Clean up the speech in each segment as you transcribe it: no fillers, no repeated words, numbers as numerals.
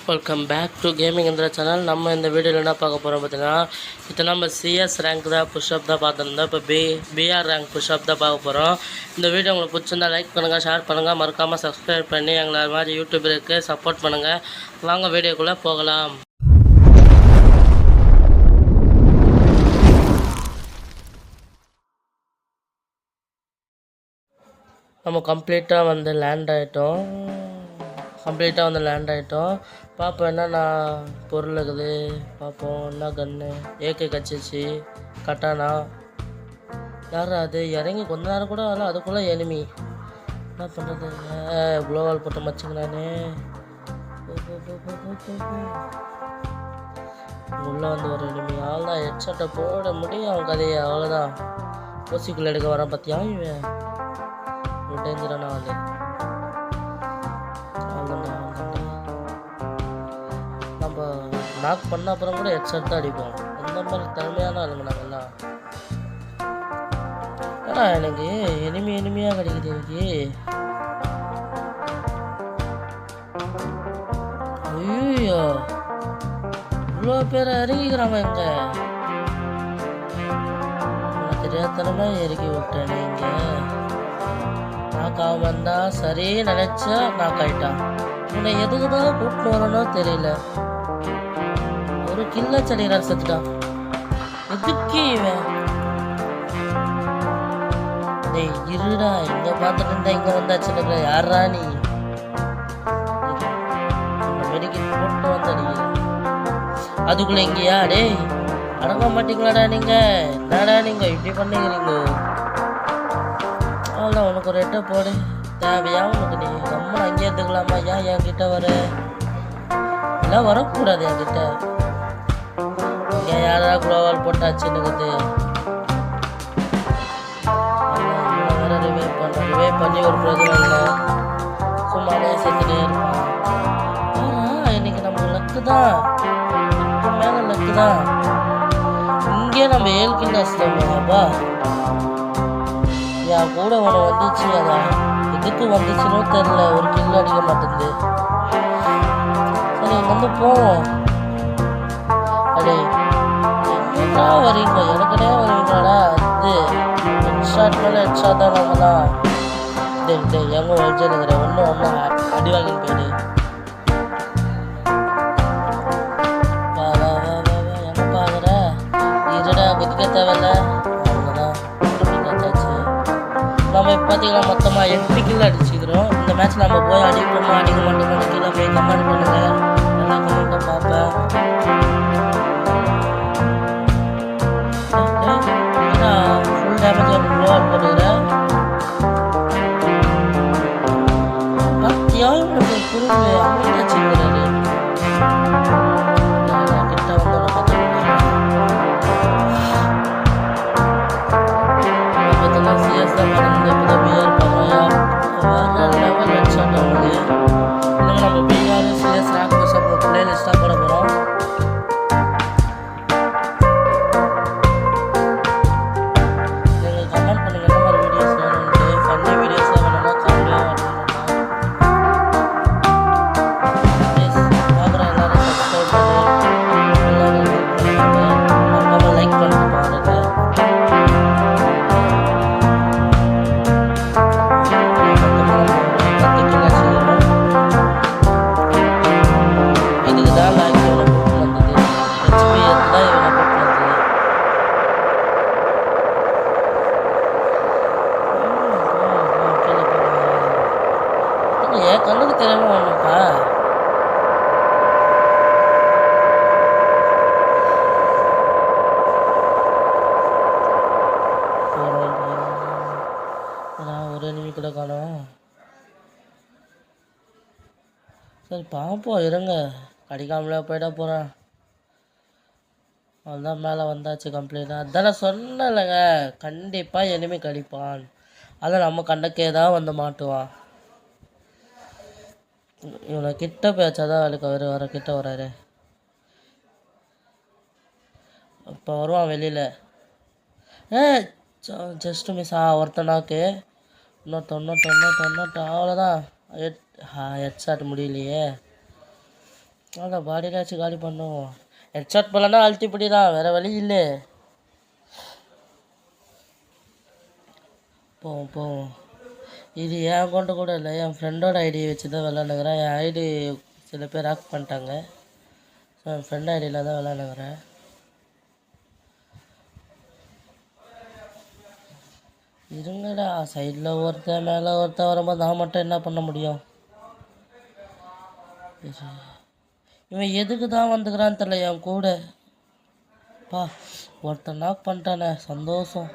Welcome back to gaming என்ற channel. நம்ம இந்த வீடியோவில் என்ன பார்க்க போகிறோம் பார்த்தீங்கன்னா, இப்போ நம்ம சிஎஸ் ரேங்க் தான் புஷ்அப் தான் பார்த்துருந்தோம். இப்போ பிஆர் ரேங்க் புஷ்அப் தான் பார்க்க போகிறோம். இந்த வீடியோ உங்களுக்கு பிடிச்சிருந்தா லைக் பண்ணுங்கள், ஷேர் பண்ணுங்கள், மறக்காமல் சப்ஸ்கிரைப் பண்ணி எங்களை அது மாதிரி யூடியூபருக்கு சப்போர்ட் பண்ணுங்கள். வாங்க வீடியோக்குள்ளே போகலாம். நம்ம கம்ப்ளீட்டாக வந்து லேண்ட் ஆகிட்டோம். பார்ப்போம் என்னென்ன பொருள் இருக்குது. பார்ப்போம் என்ன கன்று, ஏகே கச்சிச்சு, கட்டானா. யார் அது இறங்கி கொஞ்ச நேரம் கூட வரல, அதுக்குள்ளே எனிமி. என்ன பண்ணுறது, குளோவால் போட்டு மச்சிங்களானே. உள்ளே வந்து ஒரு எனிமி அவ்வளோதான். ஹெட்ஷாட்டை போட முடியும் அவன் கதையை, அவ்வளோதான். ஓசிக்குள்ளே எடுக்க வரான் பார்த்தியா இவன். டேஞ்சரான ஆள். நம்ம நாக் பண்ண அப்புறம் கூட ஹெட்ஷாட் தான் அடிப்போம். அந்த மாதிரி திறமையான ஆளுங்க நாங்கள்லாம். ஏன்னா எனக்கு எனிமையாக கிடைக்குது எனக்கு. ஐயோ இவ்வளோ பேரை இறங்கிக்கிறாங்க இங்கே. தெரியாதனமா இறக்கி விட்டேன். நீங்கள் நாக்காக வந்தா சரி நினச்சா நாக்காயிட்டான். உன்னை எதுக்கு தான் கூப்பிட்டு வரணும் தெரியல. ஒரு கில்ல செடிகிறார் செத்துட்டான். எதுக்கு இவன்? டேய் இருடா, இங்க பார்த்துட்டு இருந்தா இங்க வந்தாச்சுன்னு யாரா நீ? மெடிக்கல் போட்டு வந்து அடிக்கிறேன். அதுக்குள்ள எங்கேயா? டேய் அடங்க மாட்டீங்களாடா நீங்க? என்னடா நீங்க இப்படி பண்ணிக்கிறீங்க? அவ்வளோ உனக்கு ஒரு ரெட்டை போடு. தேவையா உனக்கு? நீ ரொம்ப அங்கேயே எடுத்துக்கலாமா? ஏன் என்கிட்ட வர? எல்லாம் வரக்கூடாது என்கிட்ட. இங்கே யாரா குளோவால் போட்டாச்சுன்னுக்குது. வேற ரிவைவ் பண்ணி ஒரு பிரயோஜனம் இல்லை. சும்மாவே செத்துட்டே இருப்பான். இன்னைக்கு நம்ம லக்கு தான், மேலே லக்கு தான். இங்கே நம்ம 7 கில் வச்சுட்டோம்ப்பா. என் கூட ஒன்று வந்துச்சு, அதான் எதுக்கு வந்துச்சுன்னு தெரில. ஒரு கில் அடிக்க மாட்டேங்குது. சரி இங்கே வந்து போவோம். அடே எங்கடா வரீங்க? எனக்குனே வருவீங்களாடா? அது ஹெட்ஷாட் மேலே ஹெட்ஷாட் தான் நம்ம தான். எங்கே வச்சுருக்கிற ஒன்று அடி வாங்கின்னு போயிடு. வா வா வா வா வா, எங்கே பார்க்குற? இருடா குதிக்க தேவையில்ல. நம்ம இப்போ பார்த்தீங்கன்னா மொத்தமாக 8 கில் அடிச்சுக்கிறோம். இந்த மேட்ச் நம்ம போய் அடிக்க மாட்டோம் கீழே போய் கமெண்ட் பண்ணுங்கள். நல்லா கமெண்ட்டை பார்ப்பேன். ஃபுல் டேமேஜ் ஒரு க்ளோ அவுட் போட்டுக்கிறேன். பார்த்தியா இவனுக்கு குறும்பு அவங்க வச்சுக்கிறாரு. கிட்ட வந்து சிஎஸ் தான் இப்போ பிஆர் பண்ணுவோம். வேறு லெவல் ஹெட்ஷாட் அவனுக்கு. இன்னும் நம்ம பிஆர் சிஎஸ் ரேங்க் புஷ்அப் பிளேலிஸ்ட்டாக போட போகிறோம். நீங்கள் கமெண்ட் பண்ணுங்கள் என்ன மாதிரி வீடியோஸ் வேணும்ட்டு. ஃபன்னி வீடியோஸாக வேணும்னா காமெடியாக வரணும்னா ப்ளீஸ் பார்க்குற எல்லோரும் சப்ஸ்கிரைப் பண்ணி எல்லோரும் லைக் பண்ணிட்டு பாருங்க. கண்ணுக்கு தெரியாம ஒண்ணுப்பா. ஒரு எனிமி கூட காணோம். சரி பார்ப்போம் இருங்க, கடிக்காமலே போயிட போகிறேன். அதுதான் மேலே வந்தாச்சு கம்ப்ளீட்டாக. அதானே சொன்னலைங்க, கண்டிப்பாக எனிமி கடிப்பான். அதை நம்ம கண்டக்கே தான் வந்து மாட்டுவான். இவனை கிட்ட பேச்சாதான் வேலைக்கு வர கிட்ட வராரு. இப்போ வருவான் வெளியில். Just miss. ஒருத்தனாக்கு இன்னொருத்த அவ்வளோதான். ஹெட்ஷாட் முடியலையே. அதான் பாடியிலாச்சும் காலி பண்ணுவோம். ஹெட்ஷாட் பண்ணலன்னா அழுத்திப்படி தான், வேறு வழி இல்லை. போவோம் போவோம். இது என் அக்கௌண்ட்டு கூட இல்லை, என் ஃப்ரெண்டோட ஐடி வச்சு தான் விளாண்டுக்கிறேன். என் ஐடி சில பேர் ஆக் பண்ணிட்டாங்க. ஸோ என் ஃப்ரெண்ட் ஐடியில் தான் விளாண்டுக்கிறேன். இருங்கடா, சைடில் ஒருத்தன் மேலே ஒருத்தன் வரும்போது நான் மட்டும் என்ன பண்ண முடியும்? இவன் எதுக்கு தான் வந்துக்கிறான்னு தெரியல என் கூட. பா, ஒருத்தன் நாக் பண்ணிட்டானே, சந்தோஷம்.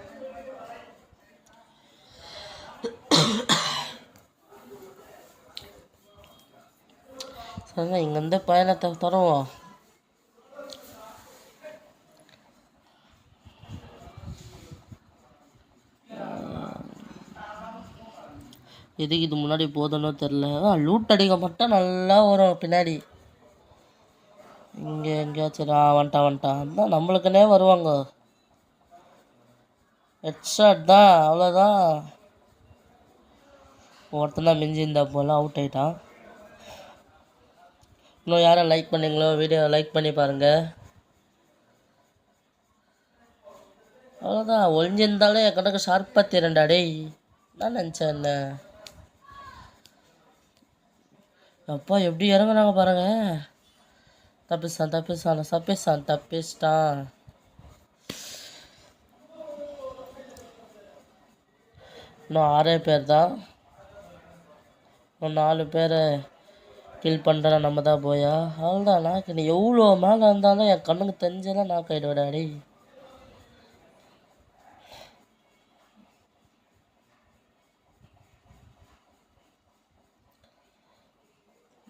சரிங்க, இங்கேருந்து பயணத்தை தொடருவோம். எதுக்கு இது முன்னாடி போதுன்னு தெரில. லூட் அடிக்க மட்டும் நல்லா வரும் பின்னாடி. இங்கே எங்கேயாச்சும் வந்துட்டான் அதான் நம்மளுக்குன்னே வருவாங்க. ஹெட்ஷாட் தான், அவ்வளோதான். ஒருத்தனா மிஞ்சி இருந்தா போல் அவுட் ஆகிட்டான். இன்னும் யாரும் லைக் பண்ணீங்களோ வீடியோ லைக் பண்ணி பாருங்கள். அவ்வளோதான், ஒழிஞ்சிருந்தாலும் என் கணக்கு ஷார்ப்பாக திரண்டா டேய். நான் நினச்சேன் என்ன அப்பா எப்படி இறங்குறாங்க பாருங்க. தப்பிச்சிட்டான். இன்னும் 6 பேர் தான். இன்னும் 4 பேரை கில் பண்ணுறா நம்ம தான் போயா. அவ்வளோதான், நாக்கு நீ எவ்வளோ மேலே இருந்தாலும் என் கண்ணுக்கு தெரிஞ்சதான் நாக்கு ஆகிடுவாடி.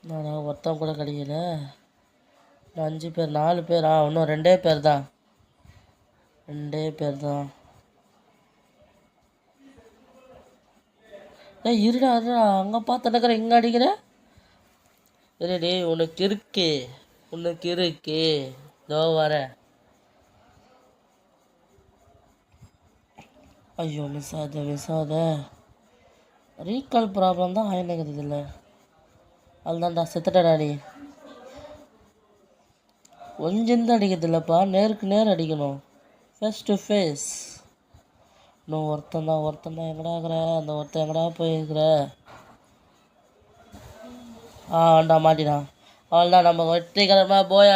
நான் ஒருத்தன் கூட கிடைக்கல. 5 பேர் 4 பேர். இன்னும் 2 பேர் தான். இருடா அங்கே பார்த்து நடக்கிற இங்கே அடிக்கிற. சரிடி, உனக்கு இருக்கு இதோ வர. ஐயோ மிஸ் ஆகுது. ரீகால் ப்ராப்ளம் தான் ஆயினுக்குது இல்லை. அதுதான்டா செத்துட்டடா நீ. ஒஞ்சிருந்து அடிக்கிறது இல்லைப்பா, நேருக்கு நேர் அடிக்கணும், ஃபேஸ் டு ஃபேஸ். இன்னும் ஒருத்தன் தான் எங்கடா இருக்கிற? அந்த ஒருத்தன் எங்கடா போயிருக்கிற? வேண்டாம் மாட்டினான். அவள்தான், நம்ம வெற்றிகரமாக போயா.